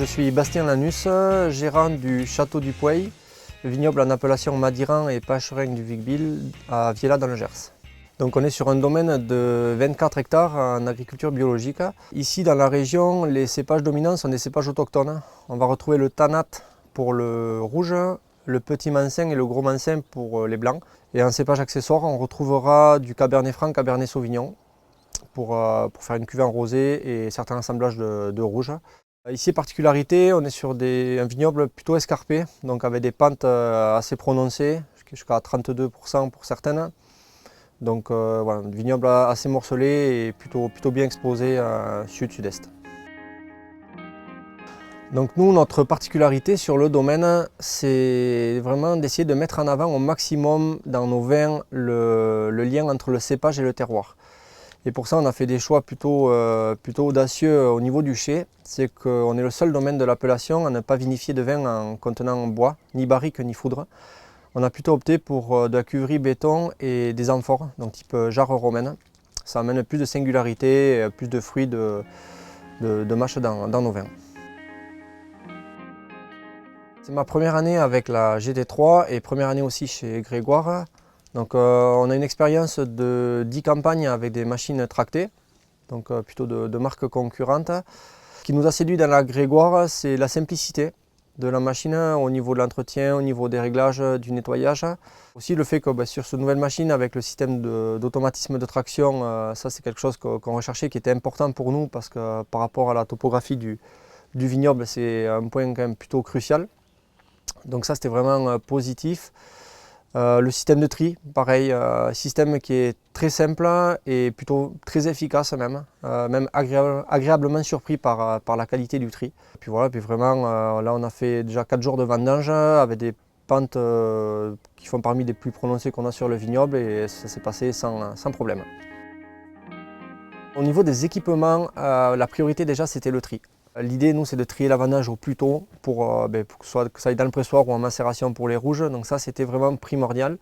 Je suis Bastien Lanus, gérant du Château du Pouey, vignoble en appellation Madiran et Pacherin du Vic-Bilh à Viella dans le Gers. Donc on est sur un domaine de 24 hectares en agriculture biologique. Ici dans la région, les cépages dominants sont des cépages autochtones. On va retrouver le Tanat pour le rouge, le petit Mansin et le gros Mansin pour les blancs. Et en cépage accessoire, on retrouvera du Cabernet Franc, Cabernet Sauvignon pour faire une cuvée en rosé et certains assemblages de rouge. Ici, particularité, on est sur un vignoble plutôt escarpé, donc avec des pentes assez prononcées, jusqu'à 32% pour certaines. Donc voilà, un vignoble assez morcelé et plutôt bien exposé sud-sud-est. Donc nous, notre particularité sur le domaine, c'est vraiment d'essayer de mettre en avant au maximum dans nos vins le lien entre le cépage et le terroir. Et pour ça, on a fait des choix plutôt audacieux au niveau du chai. C'est qu'on est le seul domaine de l'appellation à ne pas vinifier de vin en contenant bois, ni barrique, ni foudre. On a plutôt opté pour de la cuverie béton et des amphores, donc type jarre romaine. Ça amène plus de singularité, plus de fruits de mâche dans nos vins. C'est ma première année avec la GT3 et première année aussi chez Grégoire. Donc on a une expérience de 10 campagnes avec des machines tractées, donc plutôt de marques concurrentes. Ce qui nous a séduit dans la Grégoire, c'est la simplicité de la machine au niveau de l'entretien, au niveau des réglages, du nettoyage. Aussi le fait que sur cette nouvelle machine avec le système d'automatisme de traction, ça c'est quelque chose qu'on recherchait qui était important pour nous parce que par rapport à la topographie du vignoble, c'est un point quand même plutôt crucial. Donc ça c'était vraiment positif. Le système de tri, pareil, système qui est très simple et plutôt très efficace même agréablement surpris par la qualité du tri. Puis voilà, puis vraiment là on a fait déjà 4 jours de vendange avec des pentes qui font parmi les plus prononcées qu'on a sur le vignoble et ça s'est passé sans problème. Au niveau des équipements, la priorité déjà c'était le tri. L'idée, nous, c'est de trier la vendange au plus tôt pour que ça aille dans le pressoir ou en macération pour les rouges. Donc ça, c'était vraiment primordial.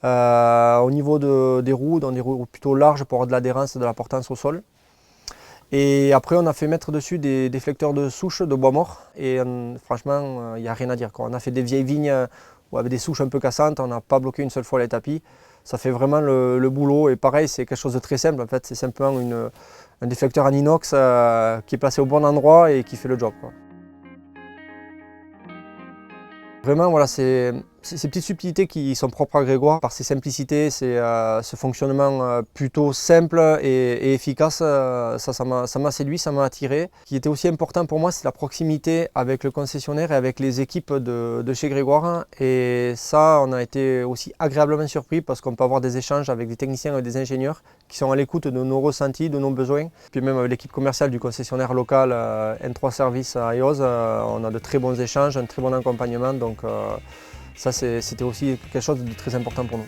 Au niveau des roues, dans des roues plutôt larges pour avoir de l'adhérence et de la portance au sol. Et après, on a fait mettre dessus des déflecteurs de souches de bois mort. Et franchement, il n'y a rien à dire, quoi. On a fait des vieilles vignes avec des souches un peu cassantes. On n'a pas bloqué une seule fois les tapis. Ça fait vraiment le boulot. Et pareil, c'est quelque chose de très simple. En fait, c'est simplement un déflecteur en inox qui est placé au bon endroit et qui fait le job, quoi. Vraiment, voilà, c'est ces petites subtilités qui sont propres à Grégoire, par ses simplicités, ce fonctionnement plutôt simple et efficace, ça m'a séduit, ça m'a attiré. Ce qui était aussi important pour moi, c'est la proximité avec le concessionnaire et avec les équipes de chez Grégoire. Et ça, on a été aussi agréablement surpris parce qu'on peut avoir des échanges avec des techniciens et des ingénieurs qui sont à l'écoute de nos ressentis, de nos besoins. Puis même avec l'équipe commerciale du concessionnaire local N3 Service à Eos, on a de très bons échanges, un très bon accompagnement. Donc ça, c'était aussi quelque chose de très important pour nous.